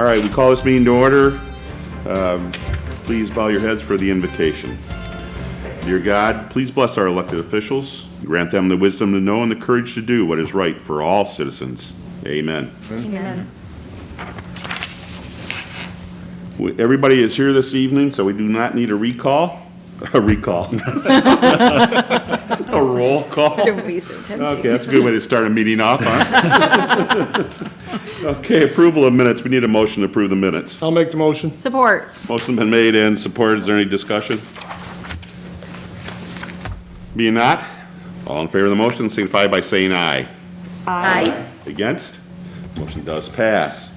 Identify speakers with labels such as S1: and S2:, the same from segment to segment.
S1: All right, we call this meeting to order. Please bow your heads for the invocation. Dear God, please bless our elected officials. Grant them the wisdom to know and the courage to do what is right for all citizens. Amen.
S2: Amen.
S1: Everybody is here this evening, so we do not need a recall. A recall. A roll call.
S2: Don't be so tempting.
S1: Okay, that's a good way to start a meeting off, huh? Okay, approval of minutes. We need a motion to approve the minutes.
S3: I'll make the motion.
S2: Support.
S1: Motion's been made and supported. Is there any discussion? Being not, all in favor of the motion signify by saying aye.
S2: Aye.
S1: Against? Motion does pass.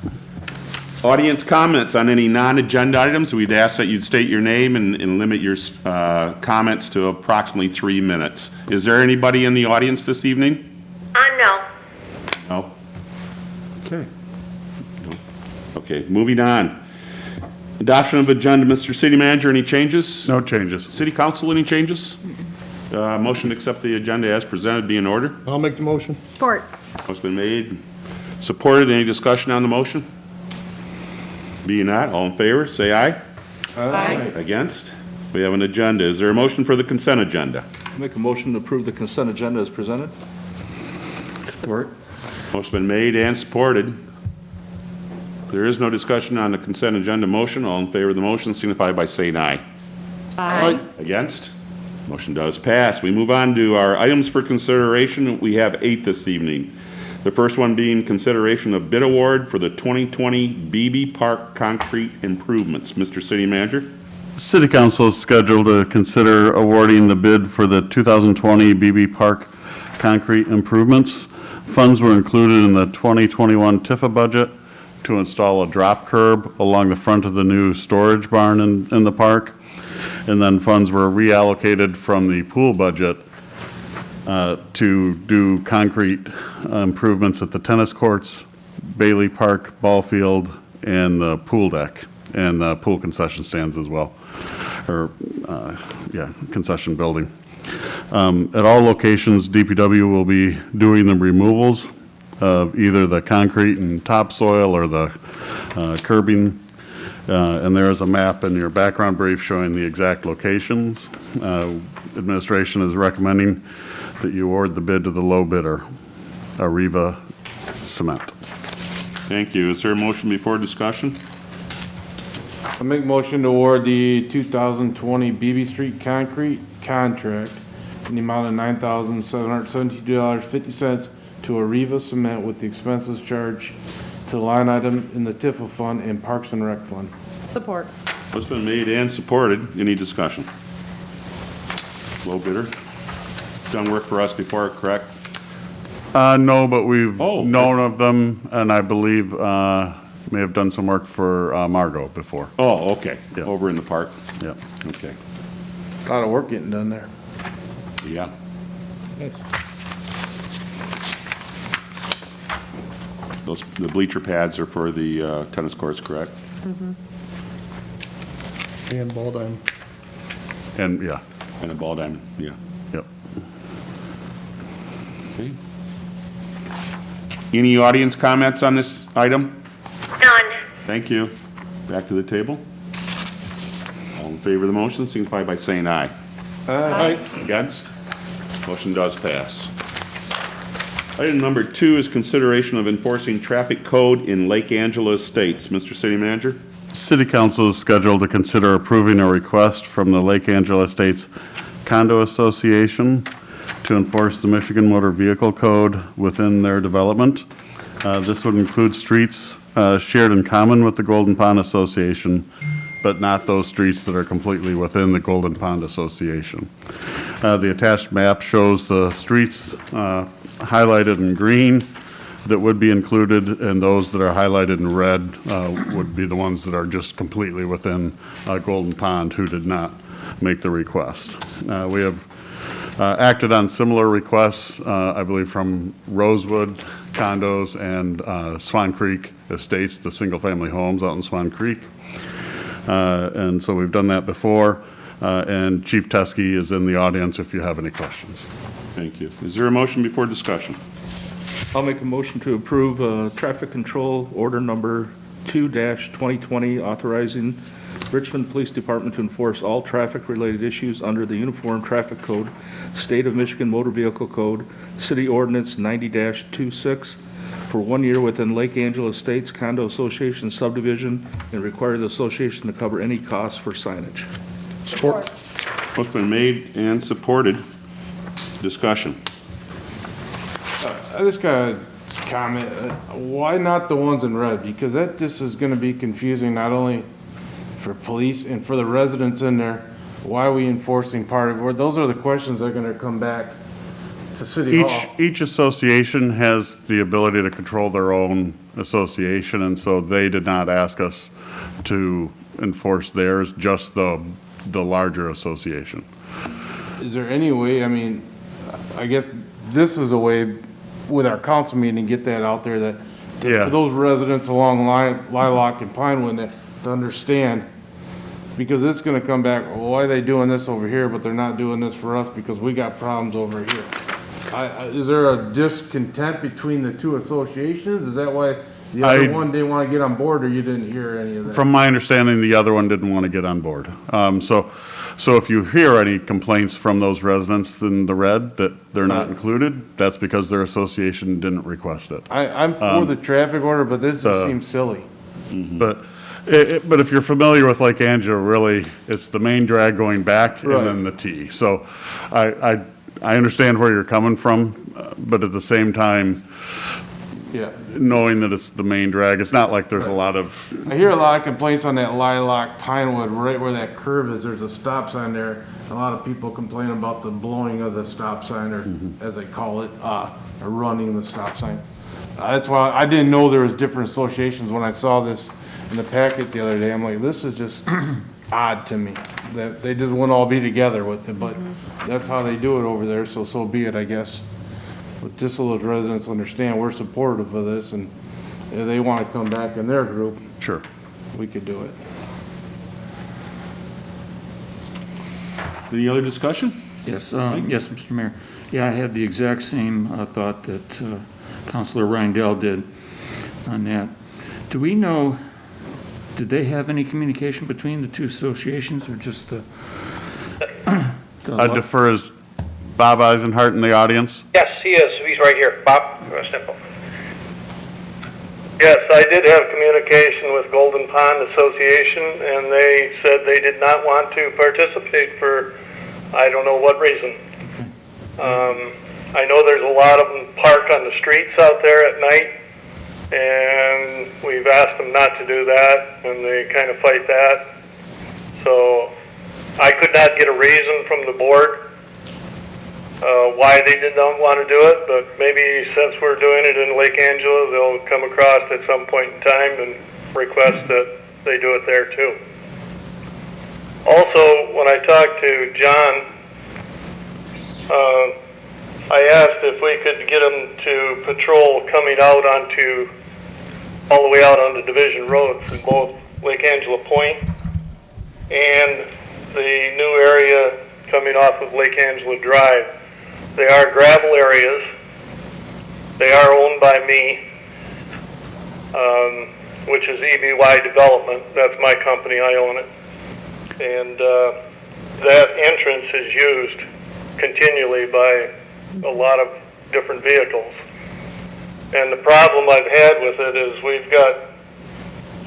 S1: Audience comments on any non-agenda items. We'd ask that you'd state your name and limit your comments to approximately 3 minutes. Is there anybody in the audience this evening?
S4: No.
S1: No? Okay. No. Okay, moving on. Adoption of agenda, Mr. City Manager, any changes?
S5: No changes.
S1: City Council, any changes? Motion to accept the agenda as presented be in order.
S3: I'll make the motion.
S2: Support.
S1: Motion's been made, supported. Any discussion on the motion? Being not, all in favor, say aye.
S2: Aye.
S1: Against? We have an agenda. Is there a motion for the consent agenda?
S5: Make a motion to approve the consent agenda as presented.
S3: Support.
S1: Motion's been made and supported. There is no discussion on the consent agenda motion. All in favor of the motion signify by saying aye.
S2: Aye.
S1: Against? Motion does pass. We move on to our items for consideration. We have 8 this evening. The first one being consideration of bid award for the 2020 BB Park concrete improvements. Mr. City Manager?
S6: City Council is scheduled to consider awarding the bid for the 2020 BB Park concrete improvements. Funds were included in the 2021 TIFA budget to install a drop curb along the front of the new storage barn in the park. And then funds were reallocated from the pool budget to do concrete improvements at the tennis courts, Bailey Park ball field, and the pool deck, and the pool concession stands as well, concession building. At all locations, DPW will be doing the removals of either the concrete and topsoil or the curbing. And there is a map in your background brief showing the exact locations. Administration is recommending that you award the bid to the low bidder, Arriva Cement.
S1: Thank you. Is there a motion before discussion?
S7: I make motion to award the 2020 BB Street concrete contract in the amount of $9,772.50 to Arriva Cement with the expenses charged to the line item in the TIFA fund and Parks and Rec fund.
S2: Support.
S1: What's been made and supported. Any discussion? Low bidder. Done work for us before, correct?
S6: No, but we've
S1: Oh, okay.
S6: known of them, and I believe may have done some work for Margot before.
S1: Oh, okay.
S6: Yeah.
S1: Over in the park.
S6: Yeah.
S1: Okay.
S7: A lot of work getting done there.
S1: Yeah. The bleacher pads are for the tennis courts, correct?
S3: And ball diamond.
S6: And, yeah,
S1: And a ball diamond, yeah.
S6: yep.
S1: Okay. Any audience comments on this item?
S4: None.
S1: Thank you. Back to the table. All in favor of the motion, signify by saying aye.
S3: Aye.
S1: Against? Motion does pass. Item number 2 is consideration of enforcing traffic code in Lake Angela Estates. Mr. City Manager?
S6: City Council is scheduled to consider approving a request from the Lake Angela Estates Condo Association to enforce the Michigan Motor Vehicle Code within their development. This would include streets shared in common with the Golden Pond Association, but not those streets that are completely within the Golden Pond Association. The attached map shows the streets highlighted in green that would be included, and those that are highlighted in red would be the ones that are just completely within Golden Pond who did not make the request. We have acted on similar requests, I believe, from Rosewood Condos and Swan Creek Estates, the single-family homes out in Swan Creek. And so we've done that before, and Chief Teskey is in the audience if you have any questions.
S1: Thank you. Is there a motion before discussion?
S5: I'll make a motion to approve traffic control order number 2-2020, authorizing Richmond Police Department to enforce all traffic-related issues under the Uniform Traffic Code, State of Michigan Motor Vehicle Code, City Ordinance 90-26, for 1 year within Lake Angela Estates Condo Association subdivision, and require the association to cover any costs for signage.
S3: Support.
S1: Motion been made and supported. Discussion.
S7: I just got a comment, why not the ones in red? Because that just is gonna be confusing, not only for police and for the residents in there. Why are we enforcing part of it? Those are the questions that are gonna come back to City Hall.
S6: Each association has the ability to control their own association, and so they did not ask us to enforce theirs, just the larger association.
S7: Is there any way, I mean, I guess this is a way with our council meeting, get that out there that,
S6: Yeah.
S7: for those residents along Lilac and Pinewood that, to understand, because it's gonna come back, well, why are they doing this over here, but they're not doing this for us because we got problems over here? Is there a discontent between the two associations? Is that why the other one didn't wanna get on board, or you didn't hear any of that?
S6: From my understanding, the other one didn't want to get on board. So if you hear any complaints from those residents in the red that they're not included, that's because their association didn't request it.
S7: I'm for the traffic order, but this just seems silly.
S6: But if you're familiar with Lake Angela, really, it's the main drag going back and
S7: Right.
S6: then the T. So I understand where you're coming from, but at the same time,
S7: Yeah.
S6: knowing that it's the main drag, it's not like there's a lot of,
S7: I hear a lot of complaints on that Lilac Pinewood, right where that curve is, there's a stop sign there. A lot of people complain about the blowing of the stop sign, or as they call it, or running the stop sign. That's why I didn't know there was different associations. When I saw this in the packet the other day, I'm like, this is just odd to me, that they just wouldn't all be together with it, but that's how they do it over there, so be it, I guess. But just so those residents understand, we're supportive of this, and if they want to come back in their group,
S6: sure.
S7: we could do it.
S1: Any other discussion?
S4: Yes, yes, Mr. Mayor. Yeah, I had the exact same thought that Councilor Rindell did on that. Do we know, did they have any communication between the two associations, or just the?
S6: I defer as Bob Eisenhart in the audience.
S8: Yes, he is. He's right here. Bob, simple. Yes, I did have communication with Golden Pond Association, and they said they did not want to participate for, I don't know what reason. I know there's a lot of them park on the streets out there at night, and we've asked them not to do that, and they kind of fight that. So I could not get a reason from the board why they did not want to do it, but maybe since we're doing it in Lake Angela, they'll come across at some point in time and request that they do it there too. Also, when I talked to John, I asked if we could get them to patrol coming out onto, all the way out onto Division Road from both Lake Angela Point and the new area coming off of Lake Angela Drive. They are gravel areas. They are owned by me, which is EBY Development. That's my company. I own it. And that entrance is used continually by a lot of different vehicles. And the problem I've had with it is we've got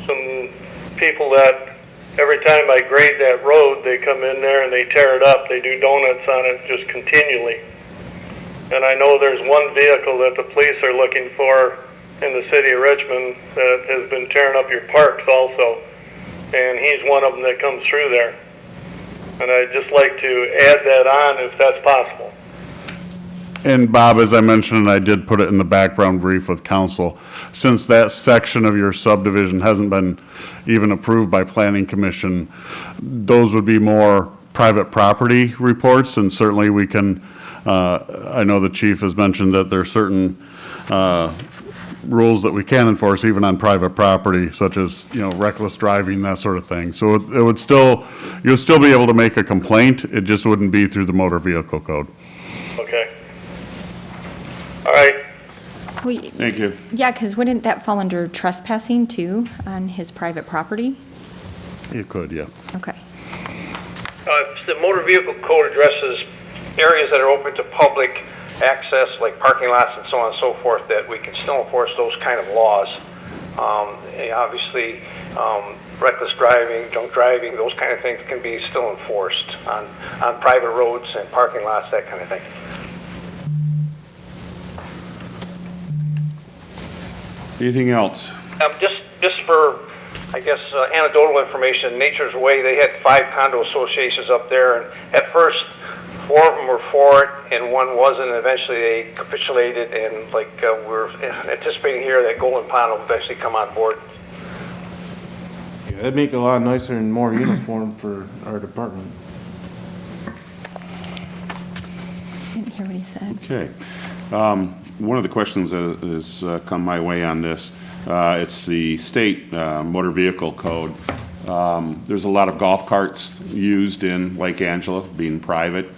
S8: some people that every time I grade that road, they come in there and they tear it up. They do donuts on it just continually. And I know there's one vehicle that the police are looking for in the city of Richmond that has been tearing up your parks also. And he's one of them that comes through there. And I'd just like to add that on if that's possible.
S6: And Bob, as I mentioned, and I did put it in the background brief with council, since that section of your subdivision hasn't been even approved by Planning Commission, those would be more private property reports, and certainly we can, I know the chief has mentioned that there are certain rules that we can enforce even on private property, such as, reckless driving, that sort of thing. So it would still, you'll still be able to make a complaint, it just wouldn't be through the motor vehicle code.
S8: Okay. All right.
S9: Wait,
S1: Thank you.
S9: yeah, because wouldn't that fall under trespassing too on his private property?
S6: It could, yeah.
S9: Okay.
S10: The motor vehicle code addresses areas that are open to public access, like parking lots and so on and so forth, that we can still enforce those kind of laws. Obviously, reckless driving, drunk driving, those kind of things can be still enforced on private roads and parking lots, that kind of thing.
S1: Anything else?
S10: Just for, I guess, anecdotal information, Nature's Way, they had 5 condo associations up there, and at first, 4 of them were for it, and 1 wasn't, and eventually they capitulated, and we're anticipating here that Golden Pond will eventually come on board.
S7: Yeah, it'd make it a lot nicer and more uniform for our department.
S9: Didn't hear what he said.
S1: Okay. One of the questions that has come my way on this, it's the state motor vehicle code. There's a lot of golf carts used in Lake Angela, being private.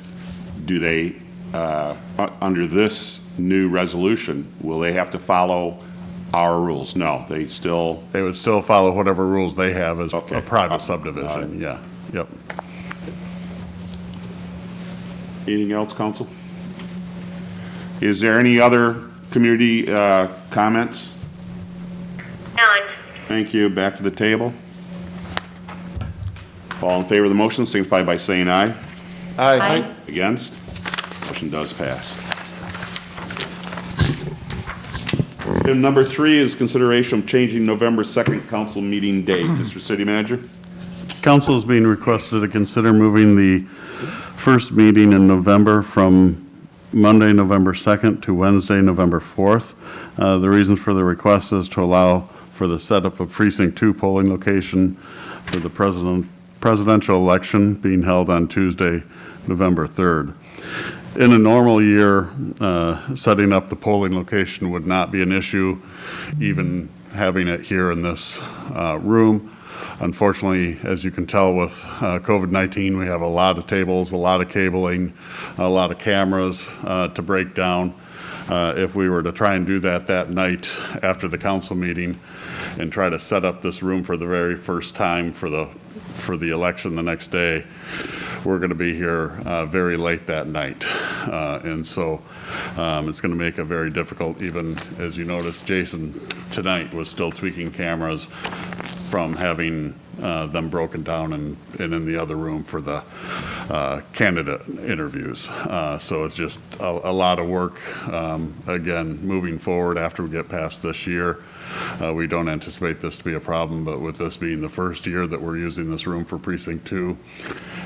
S1: Do they, under this new resolution, will they have to follow our rules? No, they
S6: would still follow whatever rules they have as
S1: Okay.
S6: a private subdivision, yeah, yep.
S1: Anything else, council? Is there any other community comments?
S11: None.
S1: Thank you. Back to the table. All in favor of the motion signify by saying aye.
S2: Aye.
S1: Against? Motion does pass. Item number 3 is consideration of changing November 2nd council meeting date. Mr. City Manager?
S6: Council is being requested to consider moving the first meeting in November from Monday, November 2nd to Wednesday, November 4th. The reason for the request is to allow for the setup of Precinct 2 polling location for the presidential election being held on Tuesday, November 3rd. In a normal year, setting up the polling location would not be an issue, even having it here in this room. Unfortunately, as you can tell with COVID-19, we have a lot of tables, a lot of cabling, a lot of cameras to break down. If we were to try and do that night after the council meeting and try to set up this room for the very first time for the election the next day, we're going to be here very late that night. And so it's going to make it very difficult. Even as you noticed, Jason tonight was still tweaking cameras from having them broken down and in the other room for the candidate interviews. So it's just a lot of work. Again, moving forward after we get past this year, we don't anticipate this to be a problem, but with this being the first year that we're using this room for Precinct 2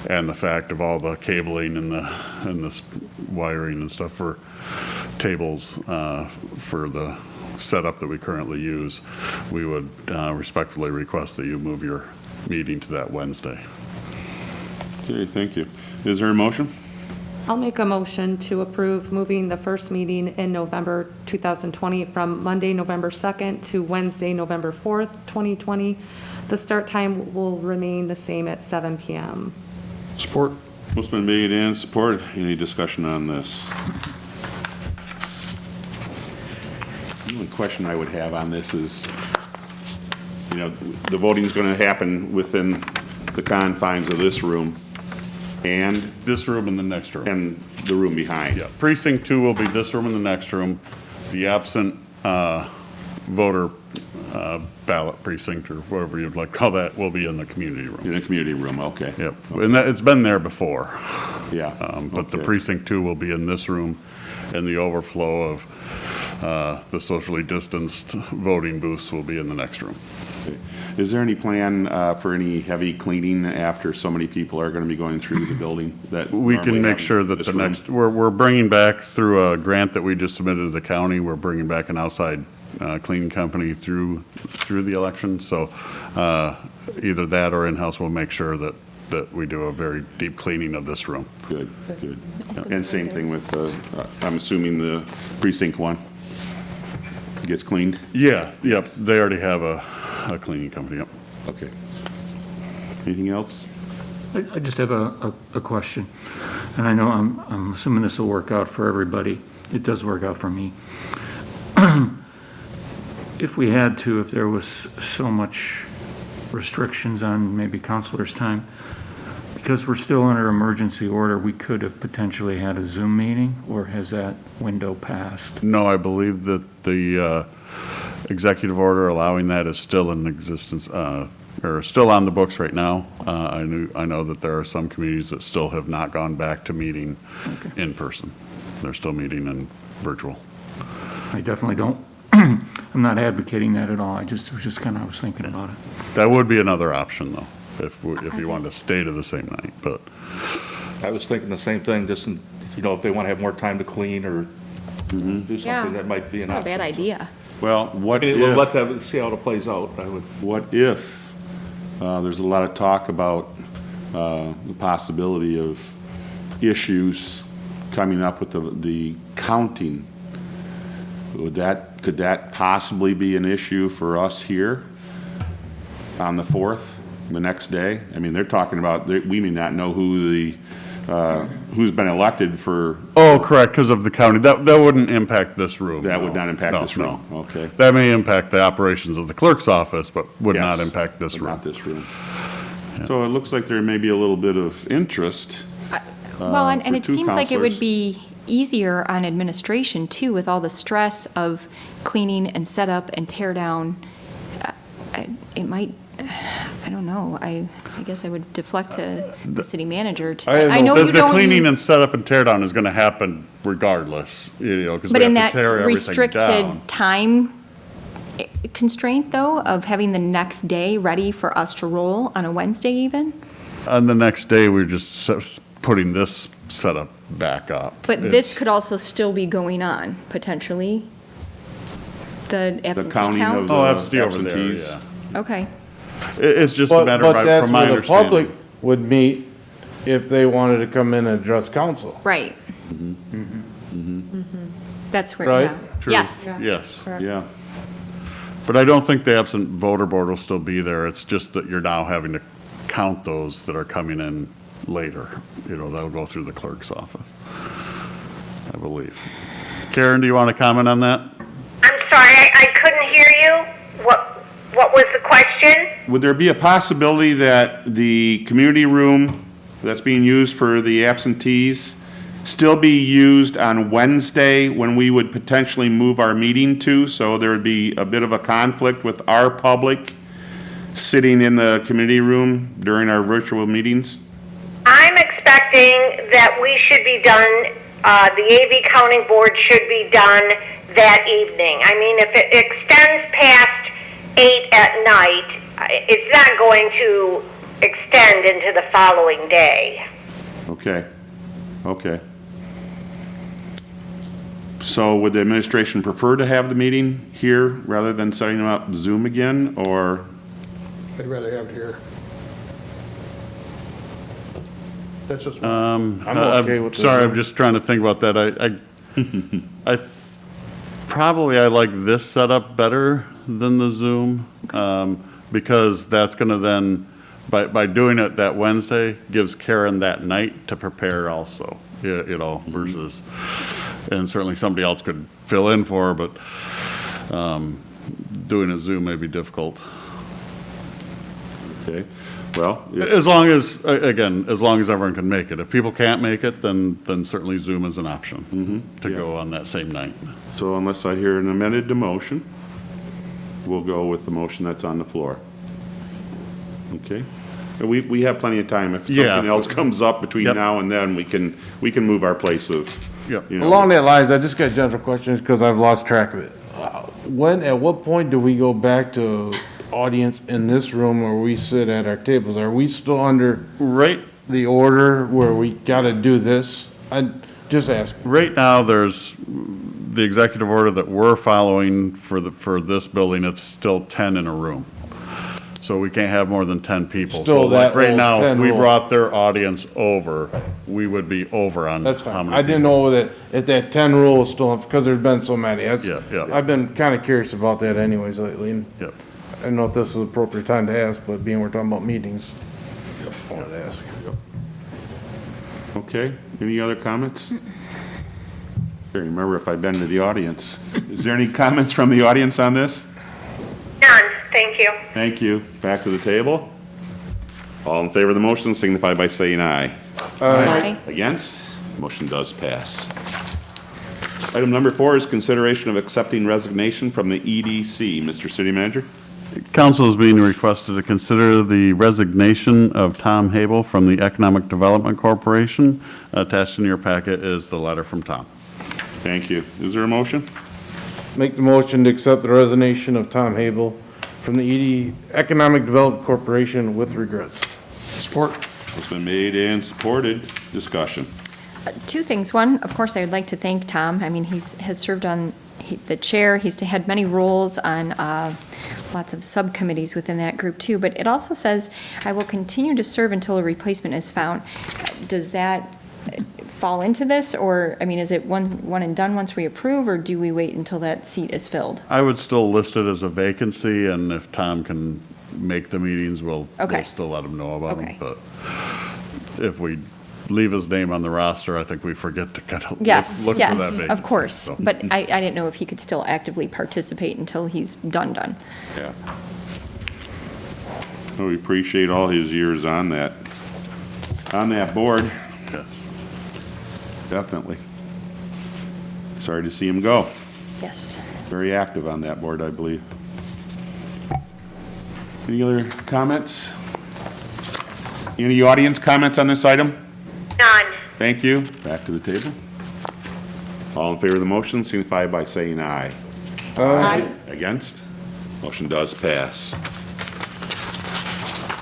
S6: and the fact of all the cabling and the wiring and stuff for tables for the setup that we currently use, we would respectfully request that you move your meeting to that Wednesday.
S1: Okay, thank you. Is there a motion?
S2: I'll make a motion to approve moving the first meeting in November 2020 from Monday, November 2nd to Wednesday, November 4th, 2020. The start time will remain the same at 7 p.m.
S3: Support.
S1: Motion been made and supported. Any discussion on this? The only question I would have on this is, the voting is going to happen within the confines of this room and
S6: This room and the next room.
S1: the room behind.
S6: Yeah, Precinct 2 will be this room and the next room. The absent voter ballot precinct, or whatever you'd like to call that, will be in the community room.
S1: In the community room, okay.
S6: Yep, and it's been there before.
S1: Yeah.
S6: But the
S1: okay.
S6: Precinct 2 will be in this room, and the overflow of the socially distanced voting booths will be in the next room.
S1: Okay. Is there any plan for any heavy cleaning after so many people are going to be going through the building? That
S6: We can
S1: normally
S6: make
S1: have
S6: sure that
S1: this
S6: the
S1: room?
S6: next, we're bringing back through a grant that we just submitted to the county, we're bringing back an outside cleaning company through the election. So either that or in-house will make sure that we do a very deep cleaning of this room.
S1: Good. And same thing with, I'm assuming the precinct 1 gets cleaned?
S6: Yeah, yep, they already have a cleaning company, yep.
S1: Okay. Anything else?
S4: I just have a question, and I know I'm assuming this will work out for everybody. It does work out for me. if we had to, if there was so much restrictions on maybe counselors' time, because we're still under emergency order, we could have potentially had a Zoom meeting, or has that window passed?
S6: No, I believe that the executive order allowing that is still in existence, or still on the books right now. I know that there are some communities that still have not gone back to meeting in person. They're still meeting in virtual.
S4: I definitely don't, I'm not advocating that at all. I was just kind of, I was thinking about it.
S6: That would be another option, though, if
S9: I
S6: you wanted to
S9: guess-
S6: stay to the same night, but.
S5: I was thinking the same thing, just, if they want to have more time to clean or do
S9: Yeah.
S5: something, that might be
S9: It's
S5: an
S9: not a
S5: option.
S9: bad idea.
S1: Well, what
S5: We'll let
S1: if,
S5: them see how it plays out, I would.
S1: what if, there's a lot of talk about the possibility of issues coming up with the counting. Could that possibly be an issue for us here on the 4th, the next day? I mean, they're talking about, we may not know who's been elected for,
S6: Oh, correct, because of the county. That wouldn't impact this room.
S1: that
S6: no.
S1: would not impact
S6: No,
S1: this room.
S6: no.
S1: Okay.
S6: That may impact the operations of the clerk's office, but would not
S1: Yes,
S6: impact this
S1: but
S6: room.
S1: Not this room. So it looks like there may be a little bit of interest.
S9: Well, and
S1: for
S9: it
S1: two
S9: seems like it would
S1: counselors.
S9: be easier on administration too, with all the stress of cleaning and setup and tear down. It might, I don't know, I guess I would deflect to the city manager to, I know you
S6: The
S9: don't.
S6: cleaning and setup and tear down is going to happen regardless, because
S9: But
S6: we
S9: in
S6: have to
S9: that
S6: tear everything down.
S9: restricted time constraint though, of having the next day ready for us to roll on a Wednesday even?
S6: On the next day, we're just putting this setup back up.
S9: But this
S6: It's-
S9: could also still be going on, potentially? The absentee
S1: counting of
S9: count?
S1: the-
S6: Oh, absentee over there,
S1: absentees.
S6: yeah.
S9: Okay,
S6: It's just a matter
S7: But that's
S6: from my
S7: where the
S6: understanding.
S7: public would meet if they wanted to come in and address council.
S9: right. That's where,
S7: Right?
S9: yeah.
S6: True.
S9: Yes,
S6: Yes.
S1: Yeah.
S6: But I don't think the absent voter board will still be there. It's just that you're now having to count those that are coming in later. That'll go through the clerk's office, I believe. Karen, do you want to comment on that?
S11: I'm sorry, I couldn't hear you. What was the question?
S1: Would there be a possibility that the community room that's being used for the absentees still be used on Wednesday when we would potentially move our meeting to? So there would be a bit of a conflict with our public sitting in the community room during our virtual meetings?
S11: I'm expecting that we should be done, the AV counting board should be done that evening. I mean, if it extends past 8 at night, it's not going to extend into the following day.
S1: Okay, okay. So would the administration prefer to have the meeting here rather than setting up Zoom again, or?
S3: I'd rather have it here. That's just,
S7: I'm okay with the
S6: Sorry, I'm
S7: Zoom.
S6: just trying to think about that. Probably I like this setup better than the Zoom, because that's going to then, by doing it that Wednesday, gives Karen that night to prepare also, versus, and certainly somebody else could fill in for her, but doing a Zoom may be difficult.
S1: Okay, well,
S6: As long as, again, as long as everyone can make it. If people can't make it, then certainly Zoom is an option to
S1: yeah.
S6: go on that same night.
S1: so unless I hear an amended motion, we'll go with the motion that's on the floor. Okay? And we have plenty of time. If
S6: Yeah.
S1: something else comes up between
S6: Yep.
S1: now and then, we can move our place of,
S6: Yep.
S1: you know.
S7: Along that lines, I just got general questions because I've lost track of it. At what point do we go back to audience in this room where we sit at our tables? Are we still under
S6: Right,
S7: the order where we gotta do this? I just ask.
S6: right now, there's the executive order that we're following for this building, it's still 10 in a room. So we can't have more than 10 people.
S7: Still
S6: So like
S7: that
S6: right
S7: old
S6: now, if
S7: 10
S6: we
S7: rule.
S6: brought their audience over, we would be over on
S7: That's
S6: how
S7: fine.
S6: many
S7: I didn't
S6: people.
S7: know if that 10 rule is still, because there's been so many. That's-
S6: Yeah, yeah.
S7: I've been kinda curious about that anyways lately. And
S6: Yep.
S7: I don't know if this is the appropriate time to ask, but being we're talking about meetings, I wanted to ask.
S1: Okay, any other comments? Can't remember if I've been to the audience. Is there any comments from the audience on this?
S11: None, thank you.
S1: Thank you. Back to the table. All in favor of the motion signify by saying aye.
S9: Aye.
S1: Against? Motion does pass. Item number 4 is consideration of accepting resignation from the EDC. Mr. City Manager?
S6: Council is being requested to consider the resignation of Tom Habel from the Economic Development Corporation. Attached in your packet is the letter from Tom.
S1: Thank you. Is there a motion?
S7: Make the motion to accept the resignation of Tom Habel from the Economic Development Corporation with regrets.
S3: Support.
S1: It's been made and supported. Discussion.
S9: Two things. One, of course, I would like to thank Tom. I mean, has served on the chair. He's had many roles on lots of subcommittees within that group, too. But it also says, I will continue to serve until a replacement is found. Does that fall into this? Or, I mean, is it one and done once we approve, or do we wait until that seat is filled?
S6: I would still list it as a vacancy, and if Tom can make the meetings, we'll still let him know about
S9: Okay.
S6: it. But if we leave his name on the roster, I think we forget to kind of
S9: Yes,
S6: look for that
S9: yes,
S6: vacancy.
S9: of course.
S6: so.
S9: But I didn't know if he could still actively participate until he's done.
S1: Yeah. Well, we appreciate all his years on that board.
S6: Yes.
S1: Definitely. Sorry to see him go.
S9: Yes.
S1: Very active on that board, I believe. Any other comments? Any audience comments on this item?
S11: None.
S1: Thank you. Back to the table. All in favor of the motion signify by saying aye.
S2: Aye.
S1: Against? Motion does pass.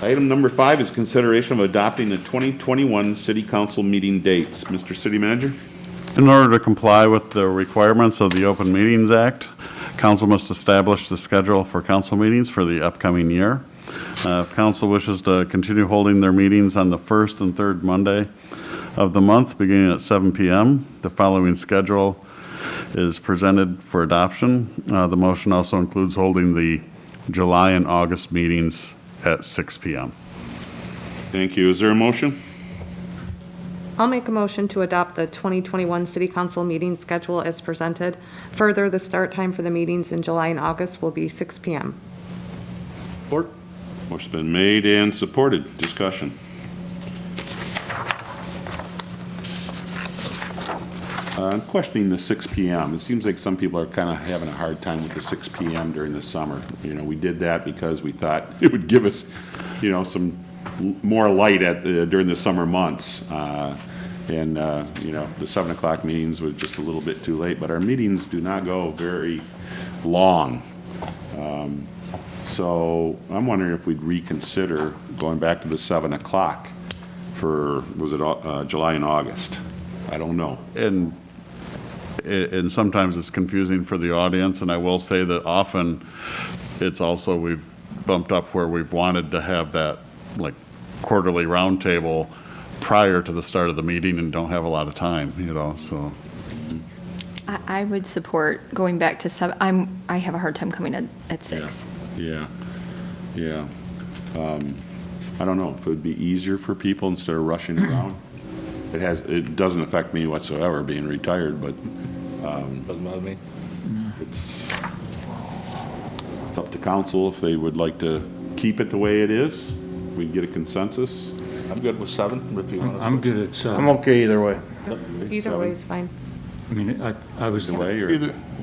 S1: Item number 5 is consideration of adopting the 2021 City Council meeting dates. Mr. City Manager?
S6: In order to comply with the requirements of the Open Meetings Act, council must establish the schedule for council meetings for the upcoming year. If council wishes to continue holding their meetings on the first and third Monday of the month, beginning at 7 p.m., the following schedule is presented for adoption. The motion also includes holding the July and August meetings at 6 p.m.
S1: Thank you. Is there a motion?
S2: I'll make a motion to adopt the 2021 City Council meeting schedule as presented. Further, the start time for the meetings in July and August will be 6 p.m.
S1: Support. Motion's been made and supported. Discussion. I'm questioning the 6 p.m. It seems like some people are kind of having a hard time with the 6 p.m. during the summer. You know, we did that because we thought it would give us, you know, some more light during the summer months. You know, the 7 o'clock meetings were just a little bit too late, but our meetings do not go very long. So I'm wondering if we'd reconsider going back to the 7 o'clock for, was it July and August? I don't know.
S6: And sometimes it's confusing for the audience, and I will say that often it's also, we've bumped up where we've wanted to have that like quarterly roundtable prior to the start of the meeting and don't have a lot of time, you know, so.
S9: I would support going back to 7. I have a hard time coming at 6.
S1: Yeah. I don't know if it would be easier for people instead of rushing around. It doesn't affect me whatsoever being retired, but
S5: Doesn't bother me.
S1: it's up to council if they would like to keep it the way it is. We'd get a consensus.
S5: I'm good with 7, if you want to.
S4: I'm good at
S7: I'm
S4: 7.
S7: okay either way.
S2: Either way is fine.
S4: I mean, I was,
S1: Either way, or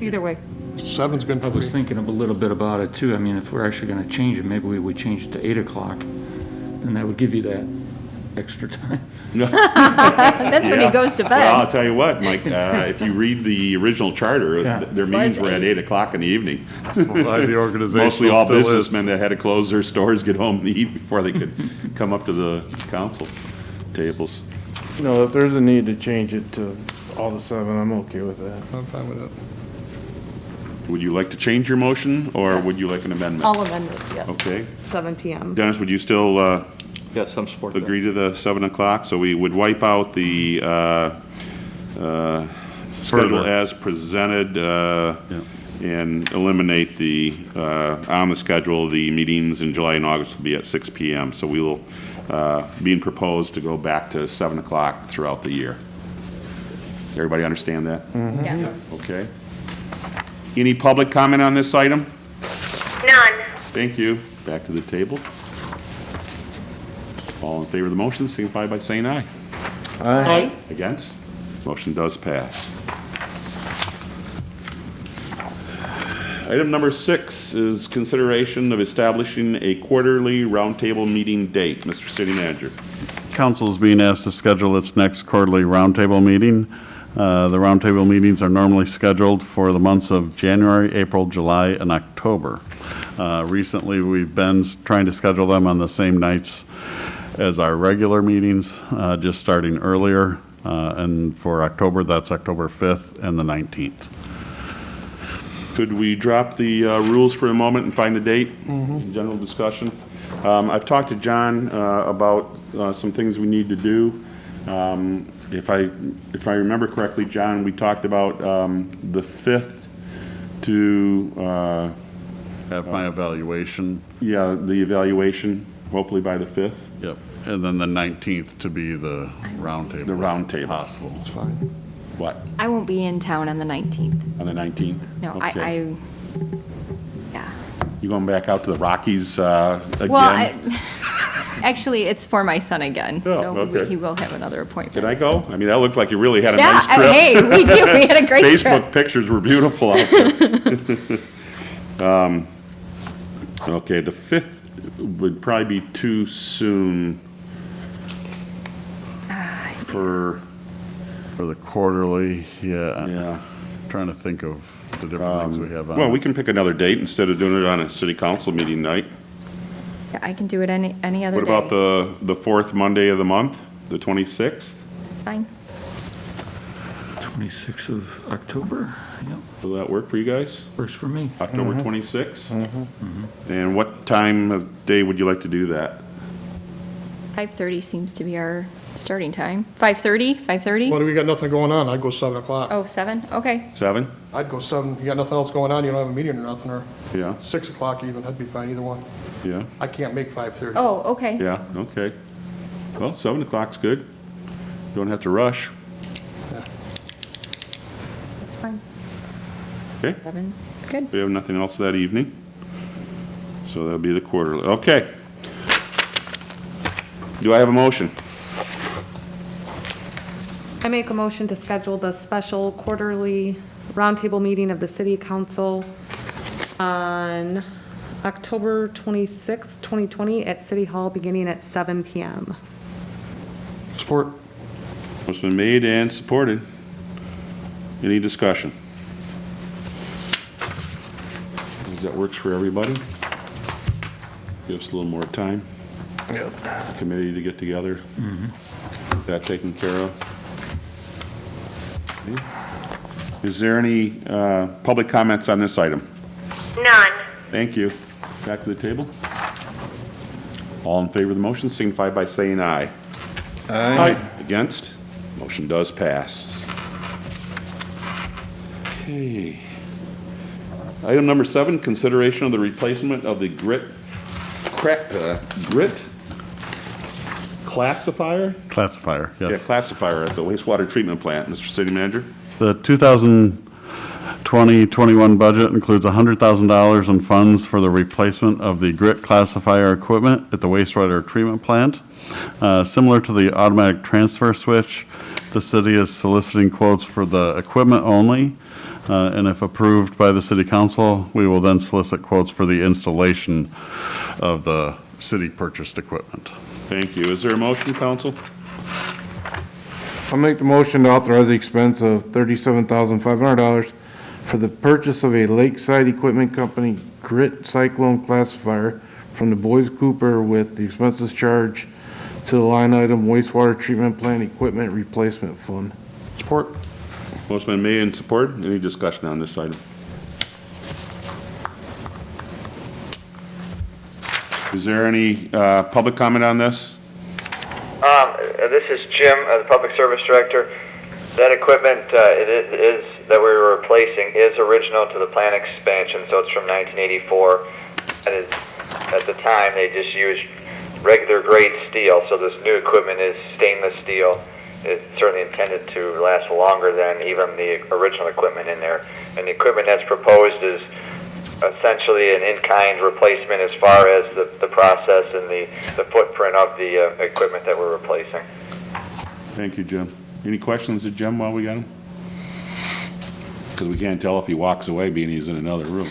S2: Either way.
S3: 7's good
S4: I
S3: for
S4: was
S3: me.
S4: thinking a little bit about it too. I mean, if we're actually going to change it, maybe we would change it to 8 o'clock, and that would give you that extra time.
S9: That's when he goes to
S1: Well, I'll
S9: bed.
S1: tell you what, Mike, if you read the original charter,
S4: Yeah.
S1: their meetings
S9: Was
S1: were at
S9: 8.
S1: 8 o'clock in the evening.
S6: Why the organization
S1: Mostly all
S6: still is.
S1: businessmen that had to close their stores, get home and eat before they could come up to the council tables.
S7: You know, if there's a need to change it to all to 7, I'm okay with that.
S3: I'm fine with it.
S1: Would you like to change your motion, or
S2: Yes.
S1: would you like an amendment?
S2: All amended, yes.
S1: Okay.
S2: 7 p.m.
S1: Dennis, would you still
S5: Yes, I'm supporting that.
S1: agree to the 7 o'clock? So we would wipe out the schedule as presented and eliminate the, on the schedule, the meetings in July and August will be at 6 p.m. So we will, being proposed to go back to 7 o'clock throughout the year. Everybody understand that?
S9: Yes.
S1: Okay. Any public comment on this item?
S11: None.
S1: Thank you. Back to the table. All in favor of the motion, signify by saying aye.
S9: Aye.
S1: Against? Motion does pass. Item number 6 is consideration of establishing a quarterly roundtable meeting date. Mr. City Manager.
S6: Council is being asked to schedule its next quarterly roundtable meeting. The roundtable meetings are normally scheduled for the months of January, April, July, and October. Recently, we've been trying to schedule them on the same nights as our regular meetings, just starting earlier. And for October, that's October 5th and the 19th.
S1: Could we drop the rules for a moment and find a date? General discussion. I've talked to John about some things we need to do. If I remember correctly, John, we talked about the 5th to
S6: Have my evaluation.
S1: yeah, the evaluation, hopefully by the 5th.
S6: Yep. And then the 19th to be the roundtable.
S1: The roundtable.
S6: if possible.
S3: It's fine.
S1: What,
S9: I won't be in town on the 19th.
S1: on the 19th?
S9: No,
S1: Okay.
S9: yeah.
S1: You going back out to the Rockies again?
S9: Well, actually, it's for my son again,
S1: Oh,
S9: so
S1: okay.
S9: he will have another appointment.
S1: Can I go? I mean, that looked like you really had a
S9: Yeah,
S1: nice trip.
S9: hey, we do, we had a great trip.
S1: Facebook pictures were beautiful out there. Okay, the 5th would probably be too soon for,
S6: For the quarterly, yeah.
S1: yeah.
S6: Trying to think of the different things we have on.
S1: Well, we can pick another date instead of doing it on a city council meeting night.
S9: Yeah, I can do it any other
S1: What
S9: day.
S1: about the 4th Monday of the month, the 26th?
S9: It's fine.
S4: 26th of October, yep,
S1: Will that work for you guys?
S4: works for me.
S1: October 26th?
S9: Yes.
S1: And what time of day would you like to do that?
S9: 5:30 seems to be our starting time. 5:30, 5:30?
S3: Well, we got nothing going on, I'd go 7 o'clock.
S9: Oh, 7? Okay.
S1: 7?
S3: I'd go 7, you got nothing else going on, you don't have a meeting or nothing, or
S1: Yeah,
S3: 6 o'clock even, that'd be fine, either one.
S1: yeah,
S3: I can't make 5:30.
S9: Oh, okay.
S1: yeah, okay. Well, 7 o'clock's good. Don't have to rush.
S9: That's fine.
S1: Okay,
S9: 7, good.
S1: we have nothing else that evening. So that'll be the quarterly. Okay. Do I have a motion?
S2: I make a motion to schedule the special quarterly roundtable meeting of the city council on October 26th, 2020 at City Hall, beginning at 7 PM.
S3: Support.
S1: Motion been made and supported. Any discussion? Does that works for everybody? Give us a little more time. Committee to get together. Is that taken care of? Okay. Is there any public comments on this item?
S11: None.
S1: Thank you. Back to the table. All in favor of the motion signify by saying aye.
S3: Aye.
S1: Against? Motion does pass. Okay. Item number 7, consideration of the replacement of the grit classifier?
S6: Classifier,
S1: Yeah,
S6: yes.
S1: classifier at the wastewater treatment plant. Mr. City Manager?
S6: The 2020-21 budget includes $100,000 in funds for the replacement of the grit classifier equipment at the wastewater treatment plant. Similar to the automatic transfer switch, the city is soliciting quotes for the equipment only, and if approved by the city council, we will then solicit quotes for the installation of the city purchased equipment.
S1: Thank you. Is there a motion, council?
S7: I'll make the motion to authorize the expense of $37,500 for the purchase of a Lakeside Equipment Company Grit Cyclone Classifier from the Boys Cooper with the expenses charged to the line item wastewater treatment plant equipment replacement fund.
S3: Support.
S1: Motion been made and supported. Any discussion on this item? Is there any public comment on this?
S10: This is Jim, the Public Service Director. That equipment it is that we were replacing is original to the plant expansion, so it's from 1984. And at the time, they just used regular grade steel, so this new equipment is stainless steel.
S12: it's certainly intended to last longer than even the original equipment in there. And the equipment that's proposed is essentially an in-kind replacement as far as the process and the footprint of the equipment that we're replacing.
S1: Thank you, Jim. Any questions of Jim while we got him? Because we can't tell if he walks away being he's in another room.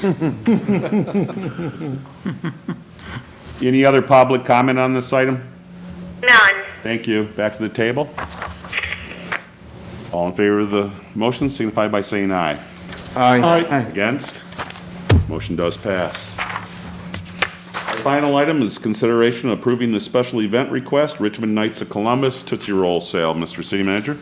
S1: Any other public comment on this item?
S11: None.
S1: Thank you. Back to the table. All in favor of the motion signify by saying aye.
S3: Aye.
S1: Against? Motion does pass. Our final item is consideration of approving the special event request, Richmond Knights of Columbus Tootsie Roll Sale. Mr. City Manager?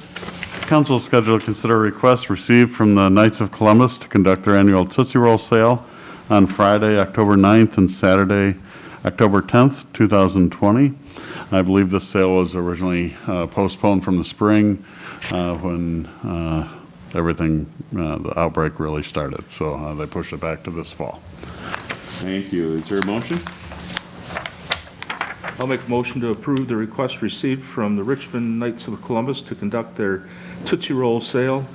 S6: Council is scheduled to consider requests received from the Knights of Columbus to conduct their annual Tootsie Roll sale on Friday, October 9th and Saturday, October 10th, 2020. I believe this sale was originally postponed from the spring when everything, the outbreak really started. So they pushed it back to this fall.
S1: Thank you. Is there a motion?
S5: I'll make a motion to approve the request received from the Richmond Knights of Columbus to conduct their Tootsie Roll sale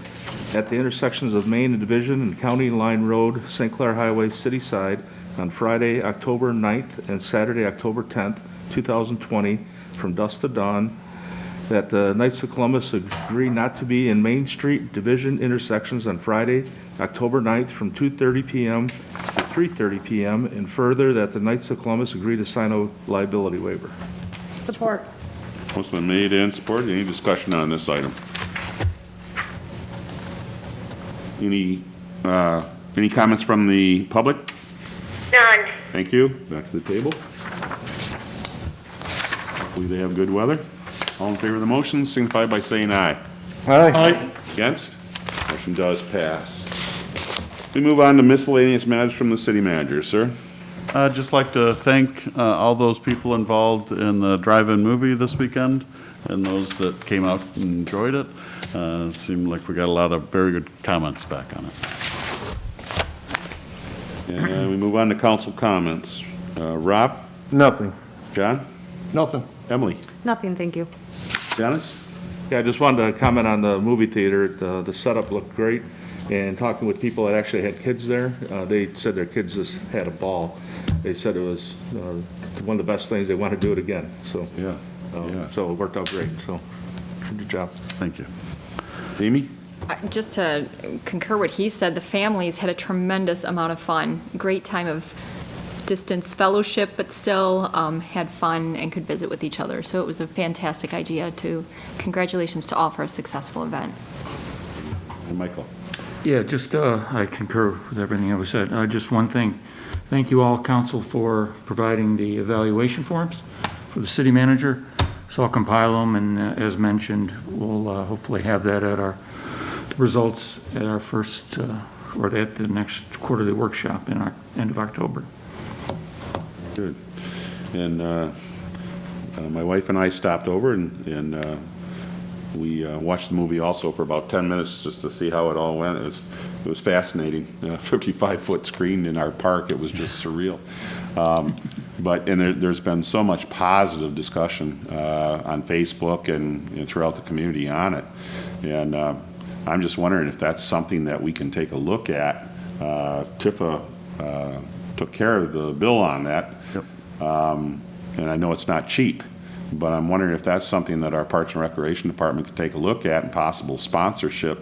S5: at the intersections of Main and Division and County Line Road, St. Clair Highway, City Side, on Friday, October 9th and Saturday, October 10th, 2020, from dusk to dawn, that the Knights of Columbus agree not to be in Main Street Division intersections on Friday, October 9th, from 2:30 p.m. to 3:30 p.m., and further, that the Knights of Columbus agree to sign a liability waiver.
S2: Support.
S1: Motion been made and supported. Any discussion on this item? Any comments from the public?
S11: None.
S1: Thank you. Back to the table. Hopefully they have good weather. All in favor of the motion signify by saying aye.
S3: Aye.
S1: Against? Motion does pass. We move on to miscellaneous matters from the city manager, sir.
S6: I'd just like to thank all those people involved in the drive-in movie this weekend and those that came out and enjoyed it. It seemed like we got a lot of very good comments back on it.
S1: And we move on to council comments. Rob?
S7: Nothing.
S1: John?
S3: Nothing.
S1: Emily?
S2: Nothing, thank you.
S1: Dennis?
S5: Yeah, I just wanted to comment on the movie theater. The setup looked great, and talking with people that actually had kids there, they said their kids just had a ball. They said it was one of the best things. They want to do it again. So
S1: Yeah.
S5: so it worked out great. So good job.
S6: Thank you.
S1: Amy?
S9: Just to concur what he said, the families had a tremendous amount of fun. Great time of distance fellowship, but still had fun and could visit with each other. So it was a fantastic idea. Congratulations to all for a successful event.
S1: And Michael?
S4: Yeah, just, I concur with everything that was said. Just one thing. Thank you all, council, for providing the evaluation forms for the city manager. So I'll compile them, and as mentioned, we'll hopefully have that at our results at our first, or at the next quarterly workshop in our end of October.
S1: Good. And my wife and I stopped over and we watched the movie also for about 10 minutes just to see how it all went. It was fascinating. 55-foot screen in our park. It was just surreal. There's been so much positive discussion on Facebook and throughout the community on it. And I'm just wondering if that's something that we can take a look at. Tifa took care of the bill on that.
S6: Yep.
S1: And I know it's not cheap, but I'm wondering if that's something that our Parks and Recreation Department could take a look at and possible sponsorship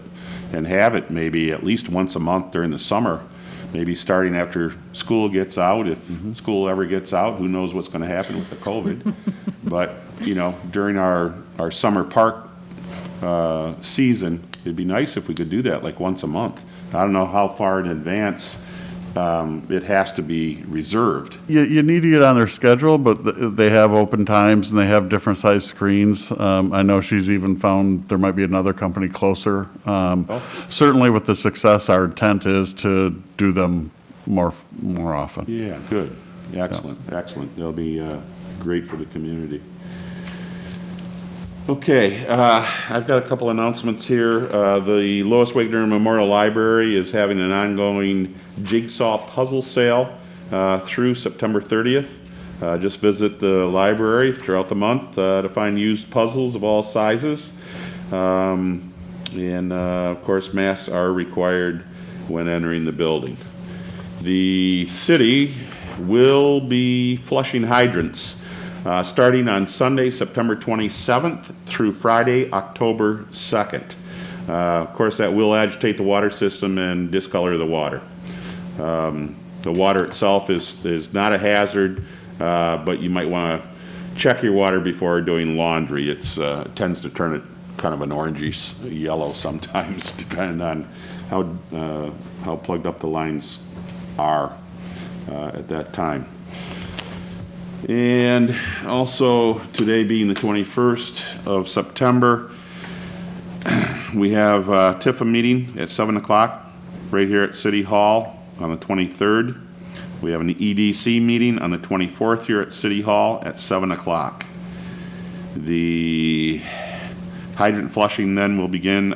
S1: and have it maybe at least once a month during the summer, maybe starting after school gets out, if school ever gets out, who knows what's going to happen with the COVID. But, during our summer park season, it'd be nice if we could do that like once a month. I don't know how far in advance it has to be reserved.
S6: You need to get on their schedule, but they have open times and they have different size screens. I know she's even found there might be another company closer. Certainly with the success, our intent is to do them more often.
S1: Yeah, good. Excellent, excellent. They'll be great for the community. Okay, I've got a couple announcements here. The Lois Wigner Memorial Library is having an ongoing jigsaw puzzle sale through September 30th. Just visit the library throughout the month to find used puzzles of all sizes. And, of course, masks are required when entering the building. The city will be flushing hydrants starting on Sunday, September 27th through Friday, October 2nd. Of course, that will agitate the water system and discolor the water. The water itself is not a hazard, but you might want to check your water before doing laundry. It tends to turn it kind of an orangish yellow sometimes, depending on how plugged up the lines are at that time. And also, today being the 21st of September, we have a TIFA meeting at 7 o'clock right here at City Hall on the 23rd. We have an EDC meeting on the 24th here at City Hall at 7 o'clock. The hydrant flushing then will begin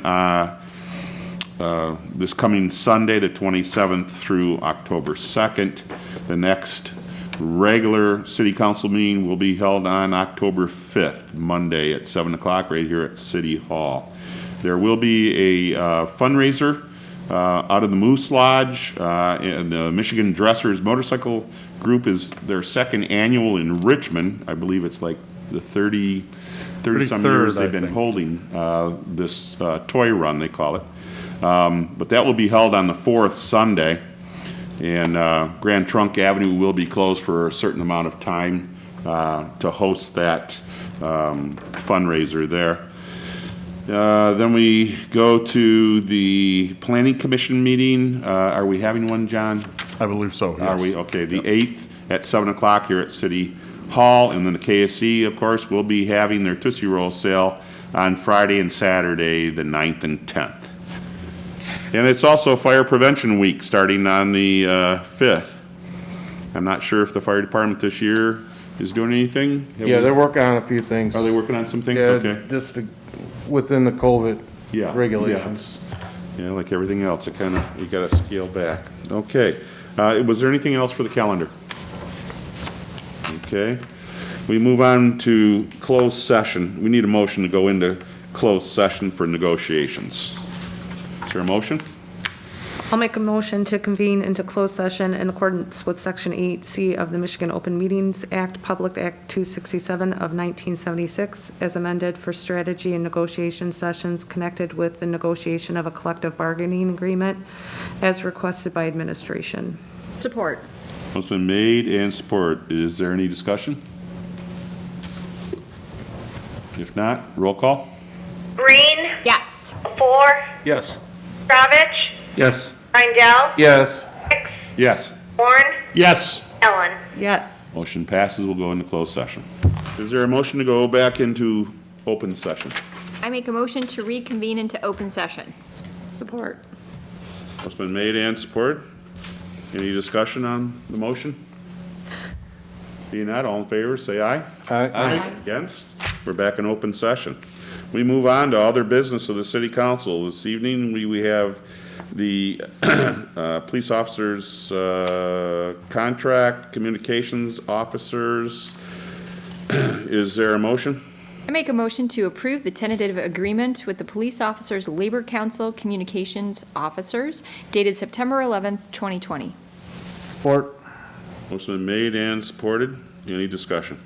S1: this coming Sunday, the 27th, through October 2nd. The next regular city council meeting will be held on October 5th, Monday at 7 o'clock right here at City Hall. There will be a fundraiser out of the Moose Lodge, and the Michigan Dressers Motorcycle Group is their second annual in Richmond. I believe it's like the 30-some years they've been holding this toy run, they call it. But that will be held on the 4th Sunday, and Grand Trunk Avenue will be closed for a certain amount of time to host that fundraiser there. Then we go to the Planning Commission meeting. Are we having one, John?
S6: I believe so, yes.
S1: Are we? Okay, the 8th at 7 o'clock here at City Hall. And then the KSC, of course, will be having their Tootsie Roll sale on Friday and Saturday, the 9th and 10th. And it's also Fire Prevention Week starting on the 5th. I'm not sure if the fire department this year is doing anything.
S7: Yeah, they're working on a few things.
S1: Are they working on some things?
S7: Yeah,
S1: Okay.
S7: just within the COVID
S1: Yeah,
S7: regulations.
S1: yeah, like everything else, it kind of, you got to scale back. Okay. Was there anything else for the calendar? Okay. We move on to closed session. We need a motion to go into closed session for negotiations. Is there a motion?
S2: I'll make a motion to convene into closed session in accordance with Section 8C of the Michigan Open Meetings Act, Public Act 267 of 1976, as amended for strategy and negotiation sessions connected with the negotiation of a collective bargaining agreement as requested by administration.
S9: Support.
S1: It's been made and supported. Is there any discussion? If not, roll call.
S11: Green,
S9: Yes.
S11: Four,
S5: Yes.
S11: Kravich,
S4: Yes.
S11: Rindell,
S7: Yes.
S11: Hicks,
S1: Yes.
S11: Warren,
S3: Yes.
S11: Ellen.
S2: Yes.
S1: Motion passes. We'll go into closed session. Is there a motion to go back into open session?
S9: I make a motion to reconvene into open session.
S2: Support.
S1: It's been made and supported. Any discussion on the motion? Being not, all in favor, say aye.
S7: Aye.
S1: Against? We're back in open session. We move on to other business of the city council. This evening, we have the police officers' contract, communications officers. Is there a motion?
S9: I make a motion to approve the tentative agreement with the Police Officers Labor Council Communications Officers dated September 11th, 2020.
S7: Support.
S1: Motion been made and supported. Any discussion?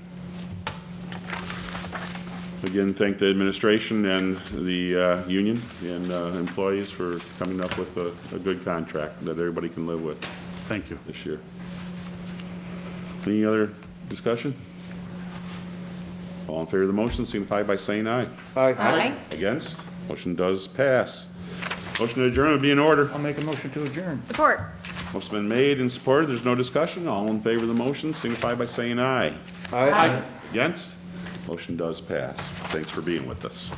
S1: Again, thank the administration and the union and employees for coming up with a good contract that everybody can live with
S6: Thank you.
S1: this year. Any other discussion? All in favor of the motion, signify by saying aye.
S9: Aye.
S1: Against? Motion does pass. Motion to adjourn would be in order.
S4: I'll make a motion to adjourn.
S9: Support.
S1: Motion been made and supported. There's no discussion. All in favor of the motion, signify by saying aye.
S7: Aye.
S1: Against? Motion does pass. Thanks for being with us.